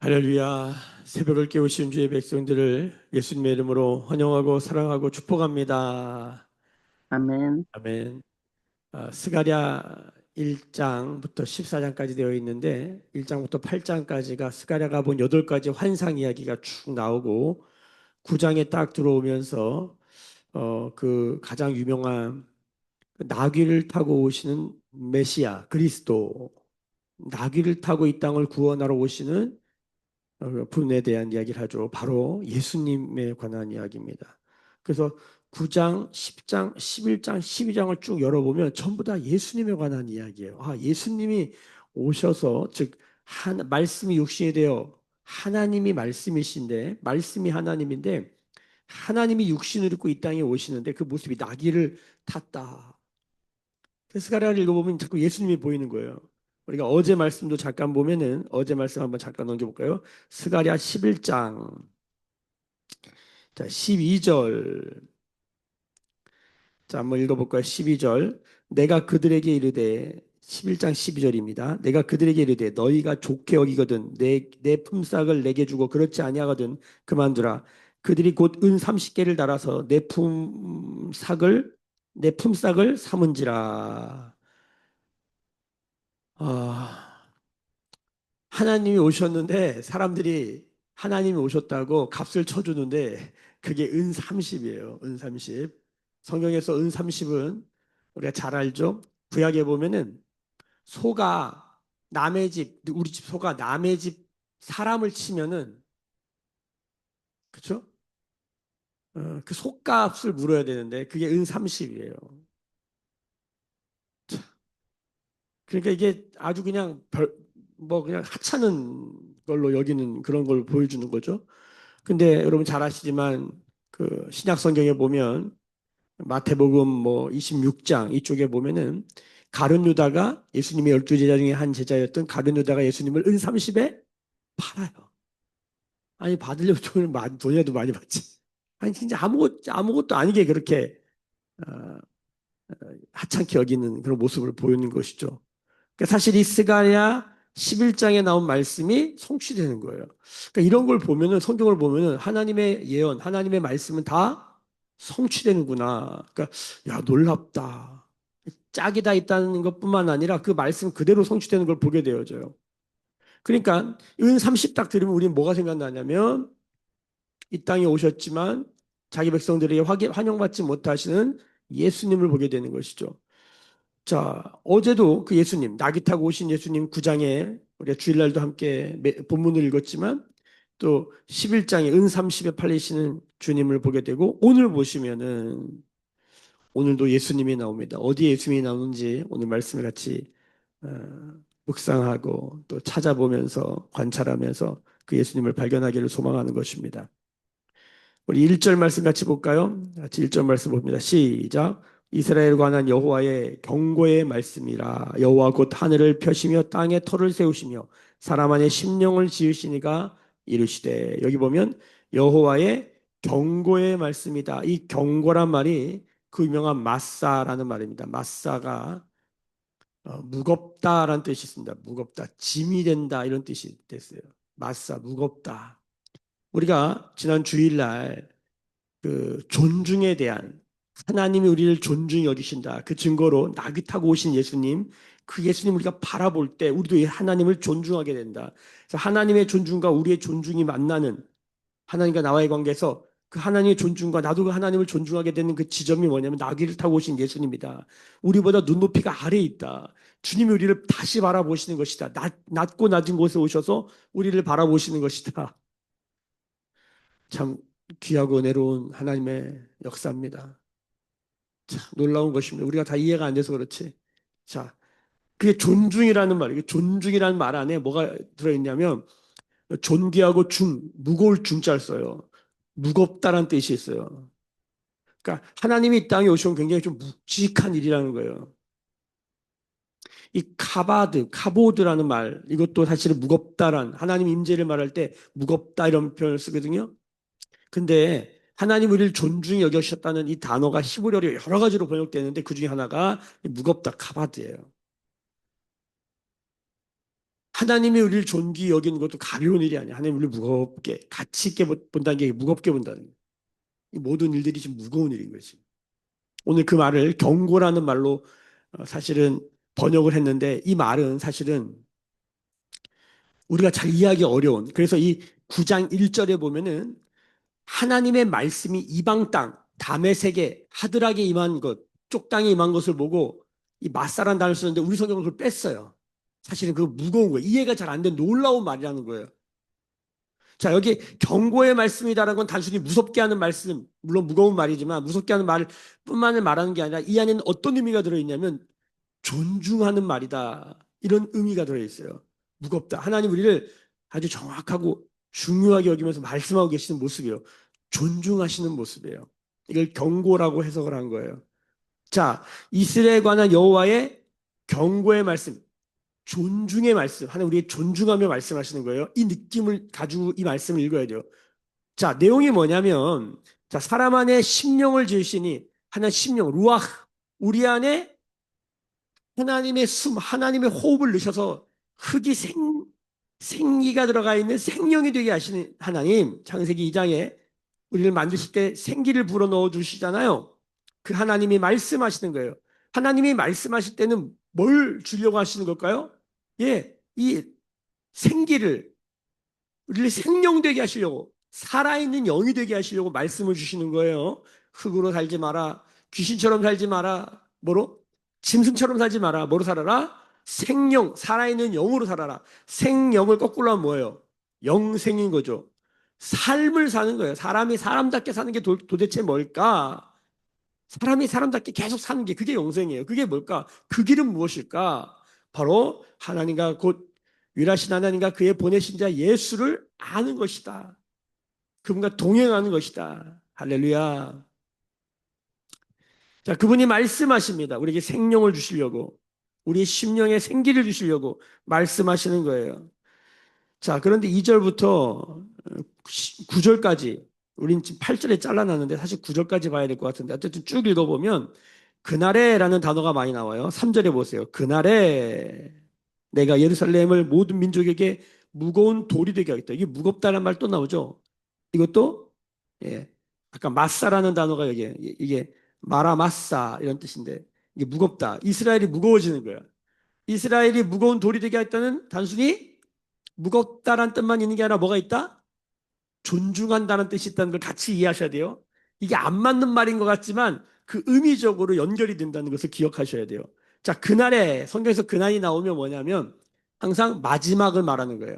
할렐루야. 새벽을 깨우신 주의 백성들을 예수님의 이름으로 환영하고 사랑하고 축복합니다. 아멘. 아멘. 스가랴 1장부터 14장까지 되어 있는데 1장부터 8장까지가 스가랴가 본 8가지 환상 이야기가 쭉 나오고 9장에 딱 들어오면서 그 가장 유명한 나귀를 타고 오시는 메시아 그리스도, 나귀를 타고 이 땅을 구원하러 오시는 분에 대한 이야기를 하죠. 바로 예수님에 관한 이야기입니다. 그래서 9장, 10장, 11장, 12장을 쭉 열어보면 전부 다 예수님에 관한 이야기예요. 예수님이 오셔서, 즉 말씀이 육신이 되어 하나님이 말씀이신데, 말씀이 하나님인데 하나님이 육신을 입고 이 땅에 오시는데 그 모습이 나귀를 탔다. 스가랴를 읽어보면 자꾸 예수님이 보이는 거예요. 우리가 어제 말씀도 잠깐 보면은 어제 말씀 한번 잠깐 넘겨볼까요? 스가랴 11장 자 12절 자 한번 읽어볼까요? 12절 내가 그들에게 이르되 11장 12절입니다. 내가 그들에게 이르되 너희가 좋게 여기거든 내 품삯을 내게 주고 그렇지 아니하거든 그만두라. 그들이 곧 은 30개를 달아서 내 품삯을 삼은지라. 아 하나님이 오셨는데 사람들이 하나님이 오셨다고 값을 쳐주는데 그게 은 30이에요. 은 30. 성경에서 은 30은 우리가 잘 알죠? 구약에 보면은 소가 남의 집, 우리 집 소가 남의 집 사람을 치면은 그쵸? 그 소값을 물어야 되는데 그게 은 30이에요. 그러니까 이게 아주 그냥 뭐 그냥 하찮은 걸로 여기는 그런 걸 보여주는 거죠. 근데 여러분 잘 아시지만 그 신약 성경에 보면 마태복음 뭐 26장 이쪽에 보면은 가룟 유다가 예수님의 12제자 중에 한 제자였던 가룟 유다가 예수님을 은 30에 팔아요. 아니 받으려면 돈이라도 많이 받지. 아니 진짜 아무것도 아니게 그렇게 어, 하찮게 여기는 그런 모습을 보이는 것이죠. 그러니까 사실 이 스가랴 11장에 나온 말씀이 성취되는 거예요. 그러니까 이런 걸 보면은 성경을 보면은 하나님의 예언, 하나님의 말씀은 다 성취되는구나. 그러니까 야 놀랍다. 짝이 다 있다는 것뿐만 아니라 그 말씀 그대로 성취되는 걸 보게 되어져요. 그러니까 은 30 딱 들으면 우리는 뭐가 생각나냐면 이 땅에 오셨지만 자기 백성들에게 환영받지 못하시는 예수님을 보게 되는 것이죠. 자, 어제도 그 예수님, 나귀 타고 오신 예수님 9장에 우리가 주일날도 함께 본문을 읽었지만 또 11장에 은 30에 팔리시는 주님을 보게 되고 오늘 보시면은 오늘도 예수님이 나옵니다. 어디에 예수님이 나오는지 오늘 말씀을 같이 어, 묵상하고 또 찾아보면서 관찰하면서 그 예수님을 발견하기를 소망하는 것입니다. 우리 1절 말씀 같이 볼까요? 같이 1절 말씀 봅니다. 시작. 이스라엘 관한 여호와의 경고의 말씀이라. 여호와 곧 하늘을 펴시며 땅에 터를 세우시며 사람 안에 심령을 지으시니가 이르시되. 여기 보면 여호와의 경고의 말씀이다. 이 경고란 말이 그 유명한 마사라는 말입니다. 마사가 무겁다라는 뜻이 있습니다. 무겁다, 짐이 된다 이런 뜻이 됐어요. 마사, 무겁다. 우리가 지난 주일날 그 존중에 대한 하나님이 우리를 존중히 여기신다. 그 증거로 나귀 타고 오신 예수님, 그 예수님 우리가 바라볼 때 우리도 하나님을 존중하게 된다. 그래서 하나님의 존중과 우리의 존중이 만나는 하나님과 나와의 관계에서 그 하나님의 존중과 나도 그 하나님을 존중하게 되는 그 지점이 뭐냐면 나귀를 타고 오신 예수님이다. 우리보다 눈높이가 아래에 있다. 주님이 우리를 다시 바라보시는 것이다. 낮고 낮은 곳에 오셔서 우리를 바라보시는 것이다. 참 귀하고 은혜로운 하나님의 역사입니다. 참 놀라운 것입니다. 우리가 다 이해가 안 돼서 그렇지. 자, 그게 존중이라는 말이에요. 존중이라는 말 안에 뭐가 들어있냐면 존귀하고 무거울 중자를 써요. 무겁다라는 뜻이 있어요. 그러니까 하나님이 이 땅에 오시면 굉장히 좀 묵직한 일이라는 거예요. 이 카보드라는 말, 이것도 사실은 무겁다란 하나님 임재를 말할 때 무겁다 이런 표현을 쓰거든요. 근데 하나님 우리를 존중히 여기셨다는 이 단어가 히브리어로 여러 가지로 번역되는데 그 중에 하나가 무겁다 카바드예요. 하나님이 우리를 존귀 여기는 것도 가벼운 일이 아니야. 하나님 우리를 무겁게, 가치 있게 본다는 게 무겁게 본다는 거야. 이 모든 일들이 지금 무거운 일인 거지. 오늘 그 말을 경고라는 말로 사실은 번역을 했는데 이 말은 사실은 우리가 잘 이해하기 어려운, 그래서 이 9장 1절에 보면은 하나님의 말씀이 이방 땅, 담의 세계, 하드락에 임한 것, 쪽 땅에 임한 것을 보고 이 마사란 단어를 쓰는데 우리 성경은 그걸 뺐어요. 사실은 그거 무거운 거예요. 이해가 잘 안 된 놀라운 말이라는 거예요. 자, 여기 경고의 말씀이다라는 건 단순히 무섭게 하는 말씀, 물론 무거운 말이지만 무섭게 하는 말 뿐만을 말하는 게 아니라 이 안에는 어떤 의미가 들어있냐면 존중하는 말이다. 이런 의미가 들어있어요. 무겁다. 하나님 우리를 아주 정확하고 중요하게 여기면서 말씀하고 계시는 모습이에요. 존중하시는 모습이에요. 이걸 경고라고 해석을 한 거예요. 자, 이스라엘에 관한 여호와의 경고의 말씀, 존중의 말씀, 하나님 우리의 존중하며 말씀하시는 거예요. 이 느낌을 가지고 이 말씀을 읽어야 돼요. 자, 내용이 뭐냐면, 자, 사람 안에 심령을 지으시니, 하나님 심령, 루아흐, 우리 안에 하나님의 숨, 하나님의 호흡을 넣으셔서 흙이 생기가 들어가 있는 생명이 되게 하시는 하나님, 창세기 2장에 우리를 만드실 때 생기를 불어넣어 주시잖아요. 그 하나님이 말씀하시는 거예요. 하나님이 말씀하실 때는 뭘 주려고 하시는 걸까요? 예, 이 생기를, 우리를 생명되게 하시려고, 살아있는 영이 되게 하시려고 말씀을 주시는 거예요. 흙으로 살지 마라. 귀신처럼 살지 마라. 뭐로? 짐승처럼 살지 마라. 뭐로 살아라? 생명, 살아있는 영으로 살아라. 생영을 거꾸로 하면 뭐예요? 영생인 거죠. 삶을 사는 거예요. 사람이 사람답게 사는 게 도대체 뭘까? 사람이 사람답게 계속 사는 게 그게 영생이에요. 그게 뭘까? 그 길은 무엇일까? 바로 하나님과 곧 유일하신 하나님과 그의 보내신 자 예수를 아는 것이다. 그분과 동행하는 것이다. 할렐루야. 자, 그분이 말씀하십니다. 우리에게 생명을 주시려고, 우리 심령에 생기를 주시려고 말씀하시는 거예요. 자, 그런데 2절부터 9절까지, 우린 지금 8절에 잘라놨는데 사실 9절까지 봐야 될 것 같은데, 어쨌든 쭉 읽어보면, 그날에 라는 단어가 많이 나와요. 3절에 보세요. 그날에 내가 예루살렘을 모든 민족에게 무거운 돌이 되게 하겠다. 이게 무겁다는 말 또 나오죠. 이것도, 예. 아까 마사라는 단어가 여기, 이게 마라마사 이런 뜻인데, 이게 무겁다. 이스라엘이 무거워지는 거야. 이스라엘이 무거운 돌이 되게 했다는 단순히 무겁다란 뜻만 있는 게 아니라 뭐가 있다? 존중한다는 뜻이 있다는 걸 같이 이해하셔야 돼요. 이게 안 맞는 말인 것 같지만 그 의미적으로 연결이 된다는 것을 기억하셔야 돼요. 자, 그날에 성경에서 그날이 나오면 뭐냐면 항상 마지막을 말하는 거예요.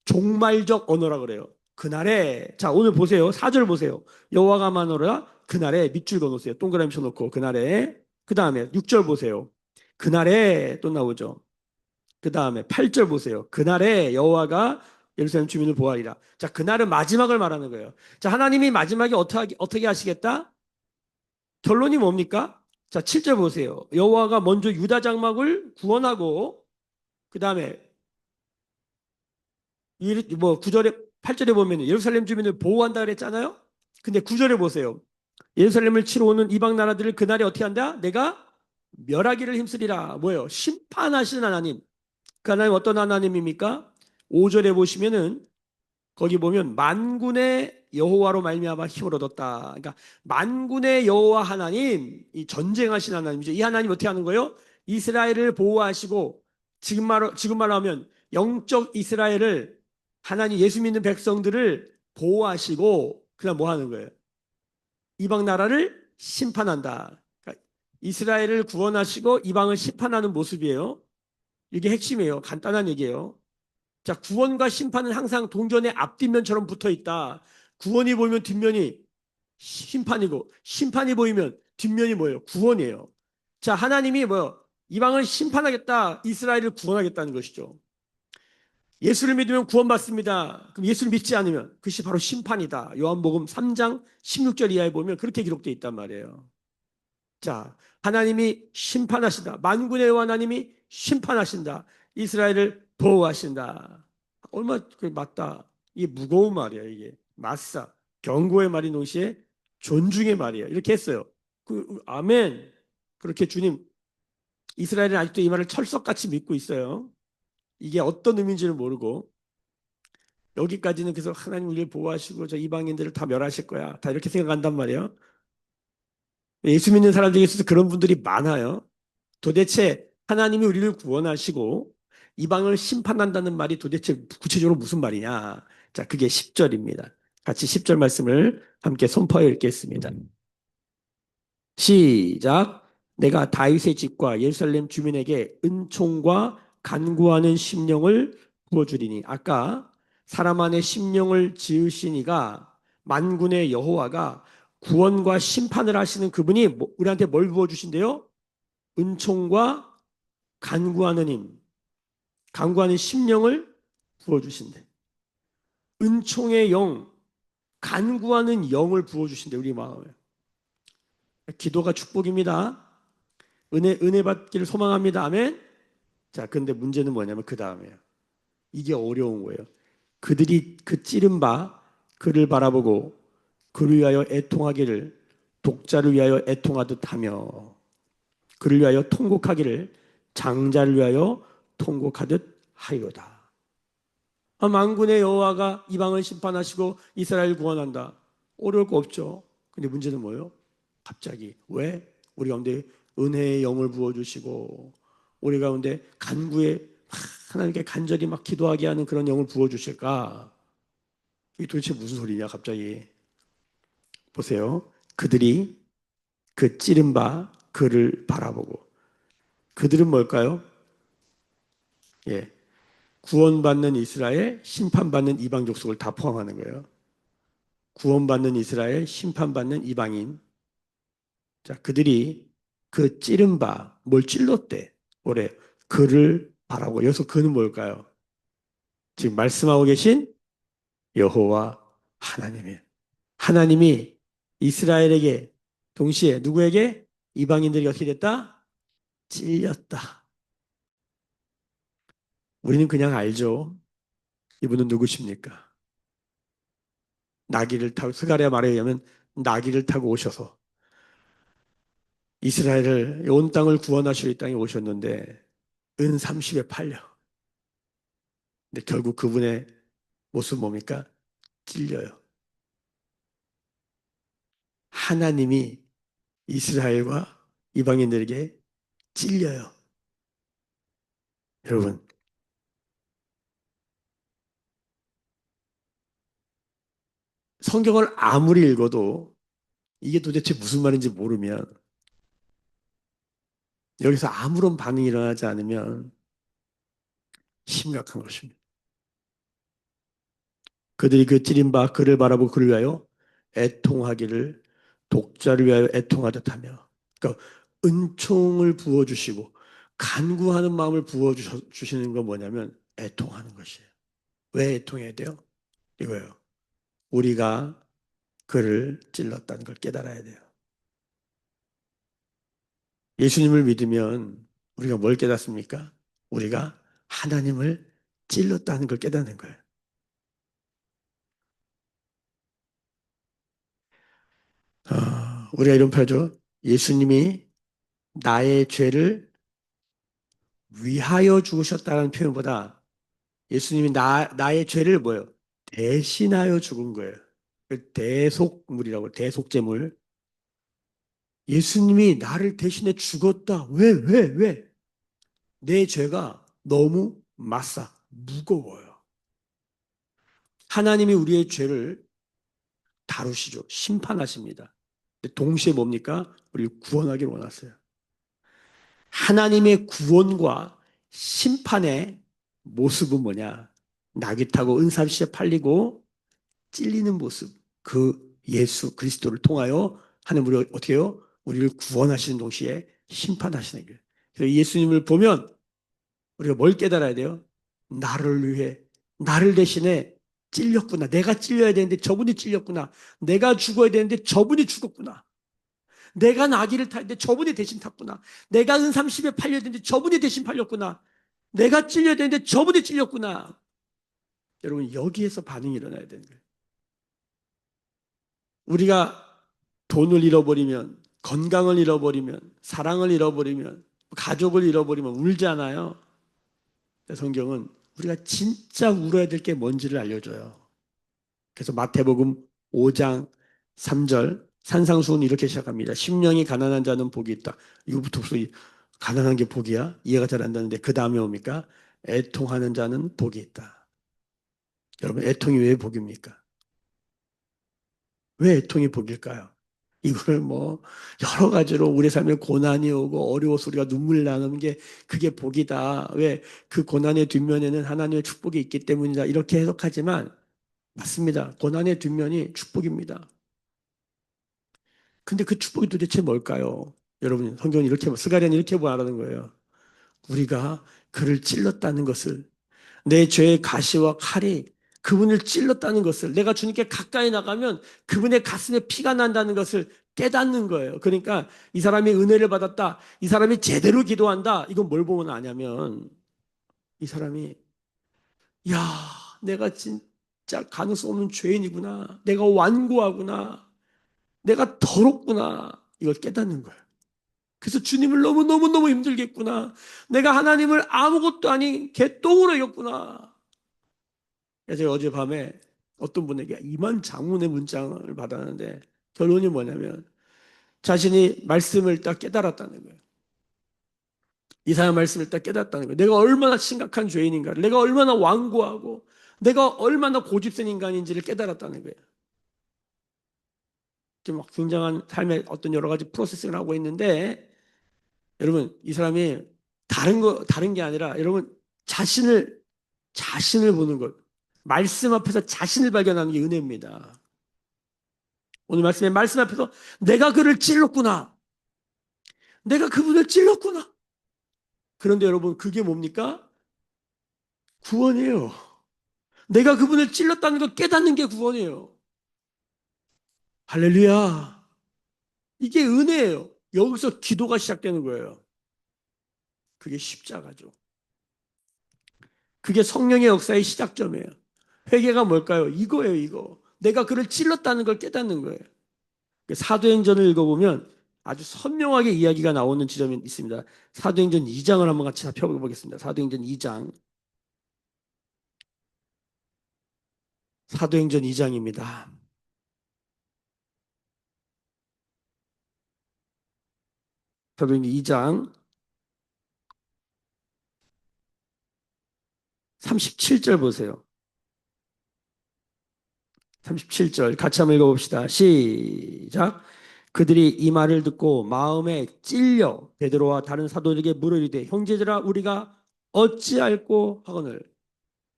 종말적 언어라 그래요. 그날에 자 오늘 보세요. 4절 보세요. 여호와가 마노라 그날에 밑줄 그어놓으세요. 동그라미 쳐놓고 그날에 그 다음에 6절 보세요. 그날에 또 나오죠. 그 다음에 8절 보세요. 그날에 여호와가 예루살렘 주민을 보아리라. 자, 그날은 마지막을 말하는 거예요. 자, 하나님이 마지막에 어떻게 하시겠다? 결론이 뭡니까? 자, 7절 보세요. 여호와가 먼저 유다 장막을 구원하고 그 다음에 뭐 9절에 8절에 보면 예루살렘 주민을 보호한다 그랬잖아요. 근데 9절에 보세요. 예루살렘을 치러 오는 이방 나라들을 그날에 어떻게 한다? 내가 멸하기를 힘쓰리라. 뭐예요? 심판하시는 하나님. 그 하나님 어떤 하나님입니까? 5절에 보시면은 거기 보면 만군의 여호와로 말미암아 힘을 얻었다. 그러니까 만군의 여호와 하나님, 이 전쟁하신 하나님이죠. 이 하나님 어떻게 하는 거예요? 이스라엘을 보호하시고 지금 말로 하면 영적 이스라엘을 하나님 예수 믿는 백성들을 보호하시고 그다음 뭐 하는 거예요? 이방 나라를 심판한다. 그러니까 이스라엘을 구원하시고 이방을 심판하는 모습이에요. 이게 핵심이에요. 간단한 얘기예요. 자, 구원과 심판은 항상 동전의 앞뒷면처럼 붙어 있다. 구원이 보이면 뒷면이 심판이고, 심판이 보이면 뒷면이 뭐예요? 구원이에요. 자, 하나님이 뭐요? 이방을 심판하겠다. 이스라엘을 구원하겠다는 것이죠. 예수를 믿으면 구원받습니다. 그럼 예수를 믿지 않으면 그것이 바로 심판이다. 요한복음 3장 16절 이하에 보면 그렇게 기록되어 있단 말이에요. 자, 하나님이 심판하신다. 만군의 여호와 하나님이 심판하신다. 이스라엘을 보호하신다. 얼마 그 맞다. 이게 무거운 말이야. 이게 맞사 경고의 말이 동시에 존중의 말이야. 이렇게 했어요. 아멘. 그렇게 주님 이스라엘은 아직도 이 말을 철석같이 믿고 있어요. 이게 어떤 의미인지를 모르고 여기까지는 그래서 하나님 우리를 보호하시고 저 이방인들을 다 멸하실 거야. 다 이렇게 생각한단 말이에요. 예수 믿는 사람 중에서도 그런 분들이 많아요. 도대체 하나님이 우리를 구원하시고 이방을 심판한다는 말이 도대체 구체적으로 무슨 말이냐? 자, 그게 10절입니다. 같이 10절 말씀을 함께 선포하여 읽겠습니다. 시작. 내가 다윗의 집과 예루살렘 주민에게 은총과 간구하는 심령을 부어주리니. 아까 사람 안에 심령을 지으신 이가 만군의 여호와가 구원과 심판을 하시는 그분이 우리한테 뭘 부어주신대요? 은총과 간구하는 힘, 간구하는 심령을 부어주신대. 은총의 영, 간구하는 영을 부어주신대, 우리 마음에. 기도가 축복입니다. 은혜 받기를 소망합니다. 아멘. 자, 근데 문제는 뭐냐면 그 다음에요. 이게 어려운 거예요. 그들이 그 찌른 바 그를 바라보고 그를 위하여 애통하기를 독자를 위하여 애통하듯 하며 그를 위하여 통곡하기를 장자를 위하여 통곡하듯 하여다. 만군의 여호와가 이방을 심판하시고 이스라엘 구원한다. 어려울 거 없죠. 근데 문제는 뭐예요? 갑자기 왜 우리 가운데 은혜의 영을 부어주시고 우리 가운데 간구에 하나님께 간절히 막 기도하게 하는 그런 영을 부어주실까? 이게 도대체 무슨 소리냐 갑자기. 보세요. 그들이 그 찌른 바 그를 바라보고 그들은 뭘까요? 예, 구원받는 이스라엘, 심판받는 이방 족속을 다 포함하는 거예요. 구원받는 이스라엘, 심판받는 이방인. 자, 그들이 그 찌른 바, 뭘 찔렀대? 올해 그를 바라고. 여기서 그는 뭘까요? 지금 말씀하고 계신 여호와 하나님이에요. 하나님이 이스라엘에게 동시에 누구에게? 이방인들이 어떻게 됐다? 찔렸다. 우리는 그냥 알죠. 이분은 누구십니까? 나귀를 타고, 스가랴 말에 의하면 나귀를 타고 오셔서 이스라엘을 온 땅을 구원하시려 이 땅에 오셨는데 은 30에 팔려. 근데 결국 그분의 모습 뭡니까? 찔려요. 하나님이 이스라엘과 이방인들에게 찔려요. 여러분, 성경을 아무리 읽어도 이게 도대체 무슨 말인지 모르면 여기서 아무런 반응이 일어나지 않으면 심각한 것입니다. 그들이 그 찌린 바 그를 바라보고 그를 위하여 애통하기를 독자를 위하여 애통하듯 하며 그러니까 은총을 부어주시고 간구하는 마음을 부어주시는 건 뭐냐면 애통하는 것이에요. 왜 애통해야 돼요? 이거예요. 우리가 그를 찔렀다는 걸 깨달아야 돼요. 예수님을 믿으면 우리가 뭘 깨닫습니까? 우리가 하나님을 찔렀다는 걸 깨닫는 거예요. 우리가 이런 표현죠. 예수님이 나의 죄를 위하여 죽으셨다는 표현보다 예수님이 나의 죄를 뭐예요? 대신하여 죽은 거예요. 대속물이라고, 대속제물. 예수님이 나를 대신해 죽었다. 왜? 내 죄가 너무 맞사, 무거워요. 하나님이 우리의 죄를 다루시죠. 심판하십니다. 근데 동시에 뭡니까? 우리를 구원하기를 원하세요. 하나님의 구원과 심판의 모습은 뭐냐? 낙이 타고 은삼시에 팔리고 찔리는 모습. 그 예수 그리스도를 통하여 하나님 우리 어떻게 해요? 우리를 구원하시는 동시에 심판하시는 거예요. 그래서 예수님을 보면 우리가 뭘 깨달아야 돼요? 나를 위해, 나를 대신에 찔렸구나. 내가 찔려야 되는데 저분이 찔렸구나. 내가 죽어야 되는데 저분이 죽었구나. 내가 나귀를 타는데 저분이 대신 탔구나. 내가 은삼십에 팔려야 되는데 저분이 대신 팔렸구나. 내가 찔려야 되는데 저분이 찔렸구나. 여러분 여기에서 반응이 일어나야 되는 거예요. 우리가 돈을 잃어버리면, 건강을 잃어버리면, 사랑을 잃어버리면, 가족을 잃어버리면 울잖아요. 성경은 우리가 진짜 울어야 될 게 뭔지를 알려줘요. 그래서 마태복음 5장 3절 산상수훈 이렇게 시작합니다. 심령이 가난한 자는 복이 있다. 이거부터 벌써 가난한 게 복이야? 이해가 잘 안 되는데 그 다음에 뭡니까? 애통하는 자는 복이 있다. 여러분 애통이 왜 복입니까? 왜 애통이 복일까요? 이거를 뭐 여러 가지로 우리 삶에 고난이 오고 어려워서 우리가 눈물 나는 게 그게 복이다. 왜 그 고난의 뒷면에는 하나님의 축복이 있기 때문이다. 이렇게 해석하지만 맞습니다. 고난의 뒷면이 축복입니다. 근데 그 축복이 도대체 뭘까요? 여러분 성경은 이렇게 스가랴는 이렇게 말하는 거예요. 우리가 그를 찔렀다는 것을 내 죄의 가시와 칼이 그분을 찔렀다는 것을 내가 주님께 가까이 나가면 그분의 가슴에 피가 난다는 것을 깨닫는 거예요. 그러니까 이 사람이 은혜를 받았다. 이 사람이 제대로 기도한다. 이건 뭘 보면 아냐면 이 사람이 야, 내가 진짜 가능성 없는 죄인이구나. 내가 완고하구나. 내가 더럽구나. 이걸 깨닫는 거예요. 그래서 주님을 너무너무너무 힘들겠구나. 내가 하나님을 아무것도 아닌 개똥으로 여겼구나. 제가 어젯밤에 어떤 분에게 이만 장문의 문장을 받았는데 결론이 뭐냐면 자신이 말씀을 딱 깨달았다는 거예요. 이사야 말씀을 딱 깨달았다는 거예요. 내가 얼마나 심각한 죄인인가를, 내가 얼마나 완고하고 내가 얼마나 고집센 인간인지를 깨달았다는 거예요. 지금 막 굉장한 삶의 어떤 여러 가지 프로세싱을 하고 있는데 여러분 이 사람이 다른 게 아니라 여러분 자신을 보는 것, 말씀 앞에서 자신을 발견하는 게 은혜입니다. 오늘 말씀 앞에서 내가 그를 찔렀구나. 내가 그분을 찔렀구나. 그런데 여러분, 그게 뭡니까? 구원이에요. 내가 그분을 찔렀다는 걸 깨닫는 게 구원이에요. 할렐루야. 이게 은혜예요. 여기서 기도가 시작되는 거예요. 그게 십자가죠. 그게 성령의 역사의 시작점이에요. 회개가 뭘까요? 이거예요, 이거. 내가 그를 찔렀다는 걸 깨닫는 거예요. 사도행전을 읽어보면 아주 선명하게 이야기가 나오는 지점이 있습니다. 사도행전 2장을 한번 같이 살펴보겠습니다. 사도행전 2장. 사도행전 2장입니다. 사도행전 2장 37절 보세요. 37절 같이 한번 읽어봅시다. 시작. 그들이 이 말을 듣고 마음에 찔려 베드로와 다른 사도들에게 물어 이르되 형제들아 우리가 어찌할꼬 하거늘.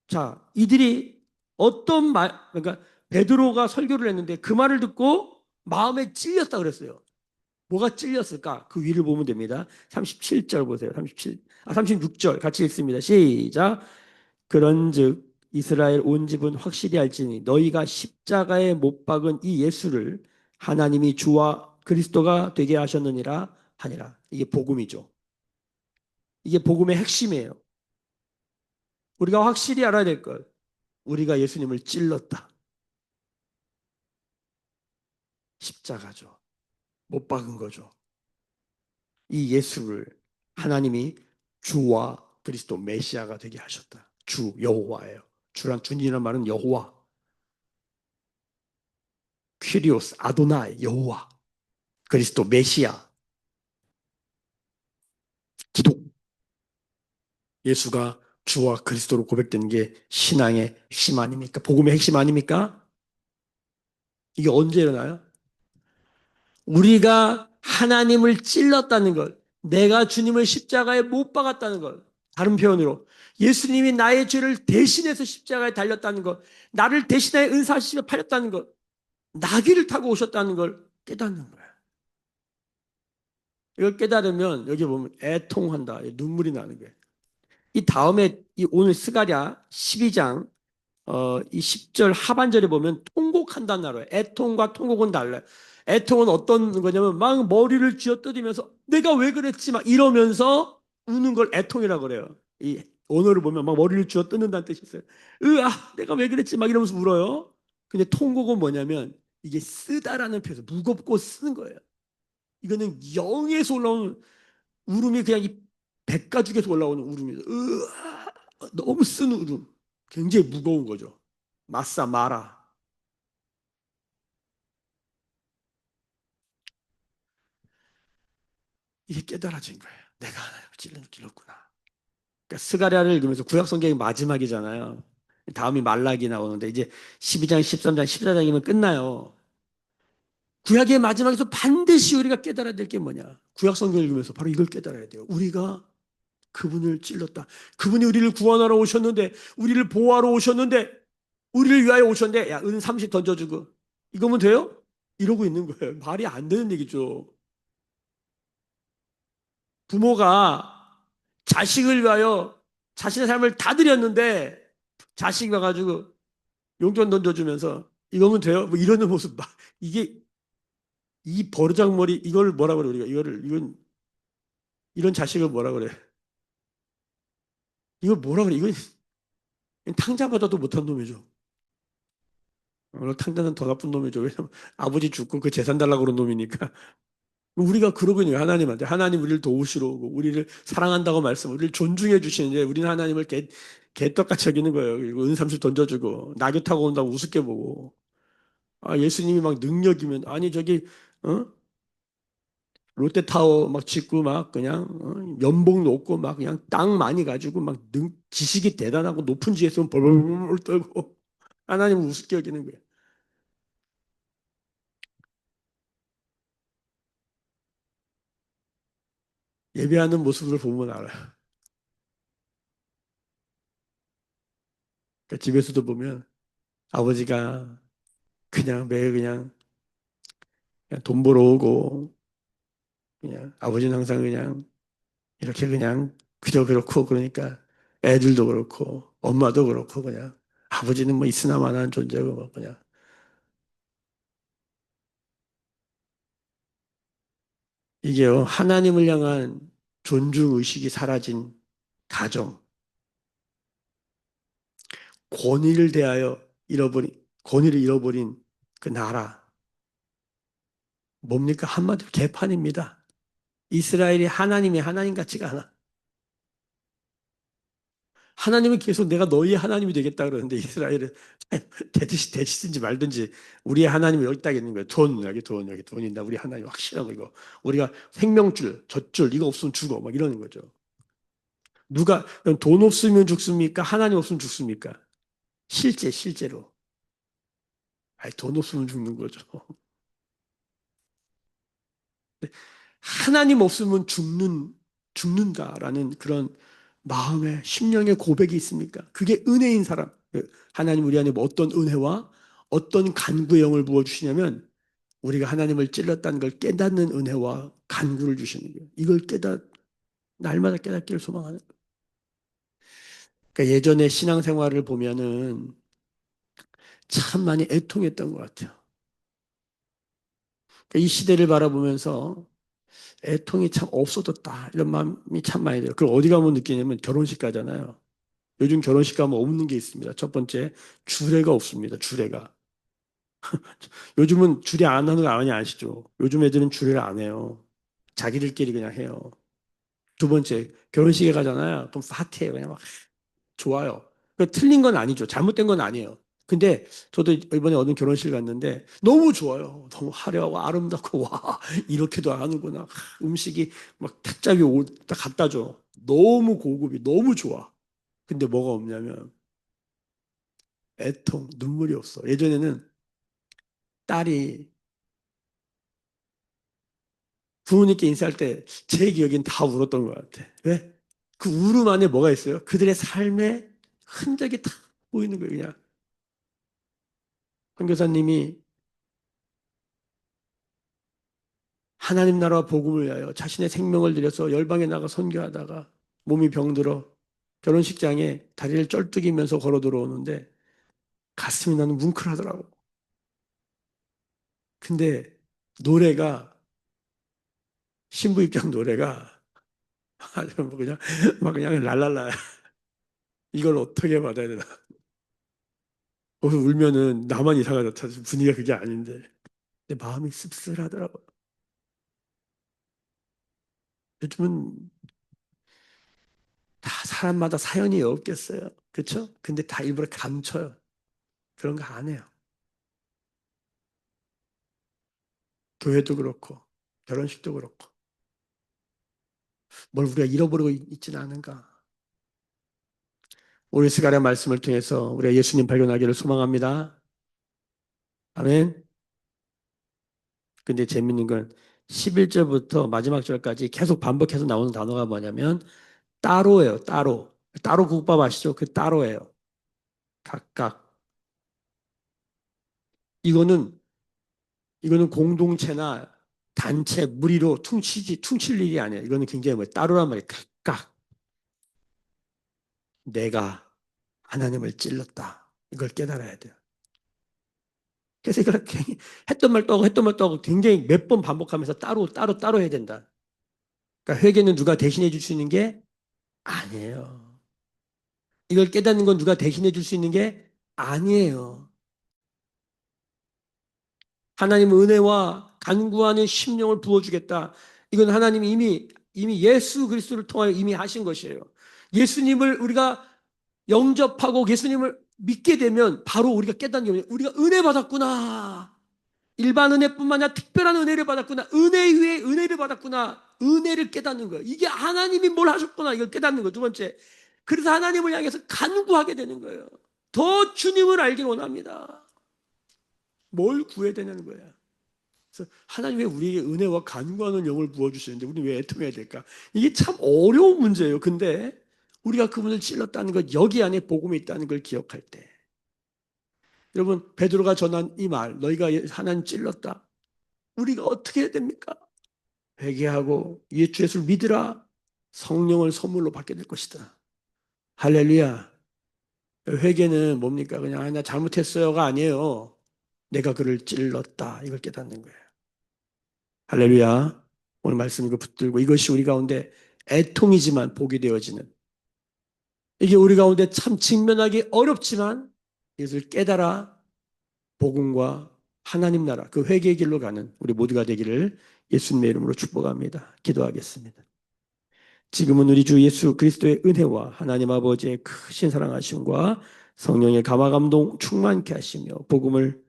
자, 이들이 어떤 말 그러니까 베드로가 설교를 했는데 그 말을 듣고 마음에 찔렸다 그랬어요. 뭐가 찔렸을까? 그 위를 보면 됩니다. 37절 보세요. 36절 같이 읽습니다. 시작. 그런즉 이스라엘 온 집은 확실히 알지니 너희가 십자가에 못 박은 이 예수를 하나님이 주와 그리스도가 되게 하셨느니라 하니라. 이게 복음이죠. 이게 복음의 핵심이에요. 우리가 확실히 알아야 될 것. 우리가 예수님을 찔렀다. 십자가죠. 못 박은 거죠. 이 예수를 하나님이 주와 그리스도 메시아가 되게 하셨다. 주 여호와예요. 주님이란 말은 여호와. 퀴리오스 아도나이 여호와. 그리스도 메시아. 기독. 예수가 주와 그리스도로 고백되는 게 신앙의 핵심 아닙니까? 복음의 핵심 아닙니까? 이게 언제 일어나요? 우리가 하나님을 찔렀다는 것, 내가 주님을 십자가에 못 박았다는 것, 다른 표현으로 예수님이 나의 죄를 대신해서 십자가에 달렸다는 것, 나를 대신하여 은사하시며 팔렸다는 것, 나귀를 타고 오셨다는 걸 깨닫는 거예요. 이걸 깨달으면 여기 보면 애통한다, 눈물이 나는 거예요. 이 다음에 이 오늘 스가랴 12장 이 10절 하반절에 보면 통곡한다는 나라예요. 애통과 통곡은 달라요. 애통은 어떤 거냐면 막 머리를 쥐어뜯으면서 내가 왜 그랬지 막 이러면서 우는 걸 애통이라고 그래요. 이 언어를 보면 막 머리를 쥐어뜯는다는 뜻이 있어요. 으아 내가 왜 그랬지 막 이러면서 울어요. 근데 통곡은 뭐냐면 이게 쓰다라는 표현 무겁고 쓰는 거예요. 이거는 영에서 올라오는 울음이 그냥 이 백가죽에서 올라오는 울음이에요. 으아 너무 쓴 울음. 굉장히 무거운 거죠. 마사 마라. 이게 깨달아진 거예요. 내가 하나님을 찔렀구나. 그러니까 스가랴를 읽으면서 구약 성경이 마지막이잖아요. 다음이 말라기 나오는데 이제 12장, 13장, 14장이면 끝나요. 구약의 마지막에서 반드시 우리가 깨달아야 될 게 뭐냐? 구약 성경 읽으면서 바로 이걸 깨달아야 돼요. 우리가 그분을 찔렀다. 그분이 우리를 구원하러 오셨는데, 우리를 보호하러 오셨는데, 우리를 위하여 오셨는데, 야, 은 30 던져주고. 이거면 돼요? 이러고 있는 거예요. 말이 안 되는 얘기죠. 부모가 자식을 위하여 자신의 삶을 다 드렸는데, 자식이 와가지고 용돈 던져주면서, 이거면 돼요? 뭐 이러는 모습. 이게, 이 버르장머리, 이걸 뭐라 그래, 우리가. 이런 자식을 뭐라 그래. 이걸 뭐라 그래. 이건 탕자받아도 못한 놈이죠. 물론 탕자는 더 나쁜 놈이죠. 왜냐면 아버지 죽고 그 재산 달라고 그런 놈이니까. 우리가 그러거든요. 하나님한테. 하나님 우리를 도우시러 오고, 우리를 사랑한다고 말씀, 우리를 존중해 주시는데, 우리는 하나님을 개떡같이 여기는 거예요. 그리고 은삼십 던져주고, 낙엽 타고 온다고 우습게 보고. 아, 예수님이 막 능력이면, 아니, 저기, 어? 롯데타워 막 짓고 막 그냥, 연봉 높고 막 그냥 땅 많이 가지고 막 지식이 대단하고 높은 지에서 벌벌벌 떨고, 하나님을 우습게 여기는 거예요. 예배하는 모습을 보면 알아요. 그러니까 집에서도 보면 아버지가 그냥 매일 그냥 돈 벌어 오고, 그냥 아버지는 항상 그냥 이렇게 그냥 그저 그렇고, 그러니까 애들도 그렇고 엄마도 그렇고 그냥 아버지는 뭐 있으나 마나한 존재고 뭐 그냥 이게요, 하나님을 향한 존중 의식이 사라진 가정, 권위를 대하여 권위를 잃어버린 그 나라, 뭡니까? 한마디로 개판입니다. 이스라엘이 하나님이 하나님 같지가 않아. 하나님은 계속 내가 너희의 하나님이 되겠다 그러는데, 이스라엘은 되듯이 되시든지 말든지 우리의 하나님이 여기 딱 있는 거예요. 여기 돈 있다. 우리 하나님 확실하고, 이거 우리가 생명줄, 젖줄 이거 없으면 죽어 막 이러는 거죠. 누가 돈 없으면 죽습니까? 하나님 없으면 죽습니까? 실제로. 아니, 돈 없으면 죽는 거죠. 하나님 없으면 죽는다라는 그런 마음의 심령의 고백이 있습니까? 그게 은혜인 사람. 하나님 우리 안에 뭐 어떤 은혜와 어떤 간구의 영을 부어주시냐면, 우리가 하나님을 찔렀다는 걸 깨닫는 은혜와 간구를 주시는 거예요. 이걸 날마다 깨닫기를 소망하는 거예요. 그러니까 예전에 신앙생활을 보면은 참 많이 애통했던 것 같아요. 그러니까 이 시대를 바라보면서 애통이 참 없어졌다, 이런 마음이 참 많이 들어요. 그걸 어디 가면 느끼냐면 결혼식 가잖아요. 요즘 결혼식 가면 없는 게 있습니다. 첫 번째, 주례가 없습니다. 주례가. 요즘은 주례 안 하는 거 아니 아시죠? 요즘 애들은 주례를 안 해요. 자기들끼리 그냥 해요. 두 번째, 결혼식에 가잖아요. 그럼 파티해요. 그냥 막 좋아요. 그 틀린 건 아니죠. 잘못된 건 아니에요. 근데 저도 이번에 어느 결혼식 갔는데 너무 좋아요. 너무 화려하고 아름답고, 와, 이렇게도 하는구나. 음식이 막 탁자에 딱 갖다 줘. 너무 고급이 너무 좋아. 근데 뭐가 없냐면 애통, 눈물이 없어. 예전에는 딸이 부모님께 인사할 때 제 기억엔 다 울었던 것 같아. 왜? 그 울음 안에 뭐가 있어요? 그들의 삶의 흔적이 다 보이는 거예요, 그냥. 한 교사님이 하나님 나라와 복음을 위하여 자신의 생명을 들여서 열방에 나가 선교하다가 몸이 병들어 결혼식장에 다리를 쩔뚝이면서 걸어 들어오는데 가슴이 나는 뭉클하더라고. 근데 노래가, 신부 입장 노래가 아주 뭐 그냥 막 그냥 랄랄라. 이걸 어떻게 받아야 되나? 거기서 울면은 나만 이상하다. 분위기가 그게 아닌데. 내 마음이 씁쓸하더라고. 요즘은 다 사람마다 사연이 없겠어요. 그렇죠? 근데 다 일부러 감춰요. 그런 거 안 해요. 교회도 그렇고 결혼식도 그렇고 뭘 우리가 잃어버리고 있지는 않은가. 오늘 시간의 말씀을 통해서 우리가 예수님 발견하기를 소망합니다. 아멘. 근데 재밌는 건 11절부터 마지막 절까지 계속 반복해서 나오는 단어가 뭐냐면 따로예요. 따로. 따로 국밥 아시죠? 그 따로예요. 각각. 이거는 공동체나 단체, 무리로 퉁칠 일이 아니에요. 이거는 굉장히 따로란 말이에요. 각각. 내가 하나님을 찔렀다. 이걸 깨달아야 돼요. 그래서 이걸 괜히 했던 말도 하고 굉장히 몇 번 반복하면서 따로 해야 된다. 그러니까 회개는 누가 대신해 줄 수 있는 게 아니에요. 이걸 깨닫는 건 누가 대신해 줄 수 있는 게 아니에요. 하나님은 은혜와 간구하는 심령을 부어주겠다. 이건 하나님이 이미 예수 그리스도를 통하여 이미 하신 것이에요. 예수님을 우리가 영접하고 예수님을 믿게 되면 바로 우리가 깨닫는 게 우리가 은혜 받았구나. 일반 은혜뿐만 아니라 특별한 은혜를 받았구나. 은혜 위에 은혜를 받았구나. 은혜를 깨닫는 거예요. 이게 하나님이 뭘 하셨구나. 이걸 깨닫는 거예요. 두 번째. 그래서 하나님을 향해서 간구하게 되는 거예요. 더 주님을 알기 원합니다. 뭘 구해야 되냐는 거예요. 그래서 하나님 왜 우리에게 은혜와 간구하는 영을 부어주시는데 우리 왜 애통해야 될까? 이게 참 어려운 문제예요. 근데 우리가 그분을 찔렀다는 것, 여기 안에 복음이 있다는 걸 기억할 때 여러분 베드로가 전한 이 말, 너희가 하나님 찔렀다. 우리가 어떻게 해야 됩니까? 회개하고 주 예수를 믿으라. 성령을 선물로 받게 될 것이다. 할렐루야. 회개는 뭡니까? 그냥 나 잘못했어요가 아니에요. 내가 그를 찔렀다. 이걸 깨닫는 거예요. 할렐루야. 오늘 말씀 이거 붙들고 이것이 우리 가운데 애통이지만 복이 되어지는 이게 우리 가운데 참 직면하기 어렵지만 이것을 깨달아 복음과 하나님 나라 그 회개의 길로 가는 우리 모두가 되기를 예수님의 이름으로 축복합니다. 기도하겠습니다. 지금은 우리 주 예수 그리스도의 은혜와 하나님 아버지의 크신 사랑하심과 성령의 감화감동 충만케 하시며 복음을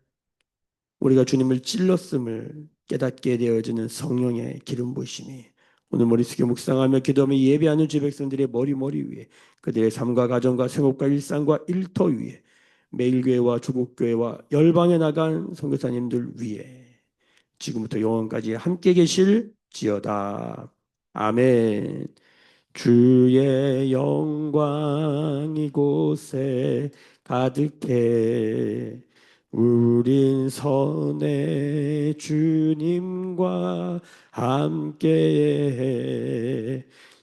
우리가 주님을 찔렀음을 깨닫게 되어지는 성령의 기름 부으심이 오늘 머릿속에 묵상하며 기도하며 예배하는 주 백성들의 머리 위에 그들의 삶과 가정과 생업과 일상과 일터 위에 매일교회와 조국교회와 열방에 나간 선교사님들 위에 지금부터 영원까지 함께 계실지어다. 아멘. 주의 영광 이곳에 가득해 우린 선의 주님과 함께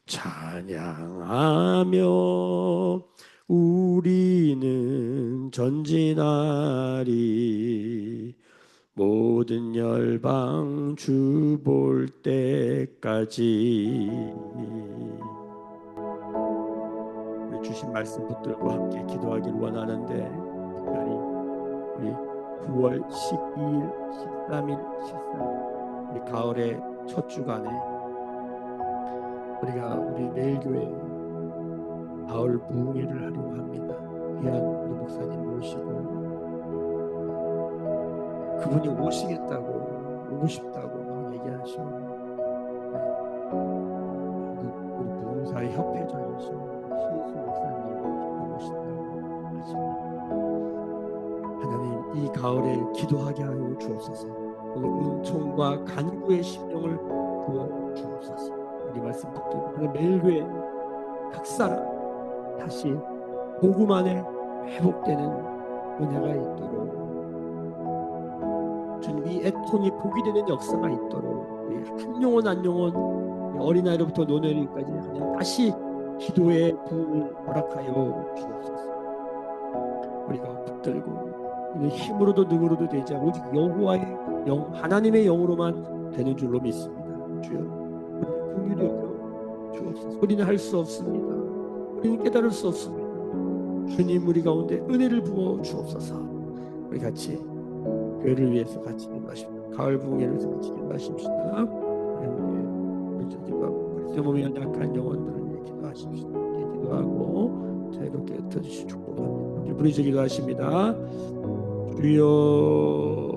찬양하며 우리는 전진하리 모든 열방 주 볼 때까지 우리 주신 말씀 붙들고 함께 기도하기를 원하는데 특별히 우리 9월 12일, 13일, 14일 우리 가을의 첫 주간에 우리가 우리 매일교회 가을 부흥회를 하려고 합니다. 귀한 우리 목사님 모시고 그분이 오시겠다고 오고 싶다고 막 얘기하셔. 우리 부흥사의 협회장이셔 신수 목사님 오고 싶다고 하십니다. 하나님 이 가을에 기도하게 하여 주옵소서. 오늘 은총과 간구의 심령을 부어 주옵소서. 우리 말씀 붙들고 하나님 매일교회 각 사람 다시 복음 안에 회복되는 은혜가 있도록 주님 이 애통이 복이 되는 역사가 있도록 우리 한 영혼 한 영혼 어린아이로부터 노년까지 그냥 다시 기도의 부흥을 허락하여 주옵소서. 우리가 붙들고 힘으로도 능으로도 되지 않고 오직 여호와의 영 하나님의 영으로만 되는 줄로 믿습니다. 주여 우리는 긍휼히 여겨 주옵소서. 우리는 할 수 없습니다. 우리는 깨달을 수 없습니다. 주님 우리 가운데 은혜를 부어 주옵소서. 우리 같이 교회를 위해서 같이 기도하십시다. 가을 부흥회를 위해서 같이 기도하십시다. 우리 함께 우리 몸이 연약한 영혼들을 기도하십시다. 이렇게 기도하고 자유롭게 흩어지시 축복합니다. 우리 부르짖어 기도하십니다. 주여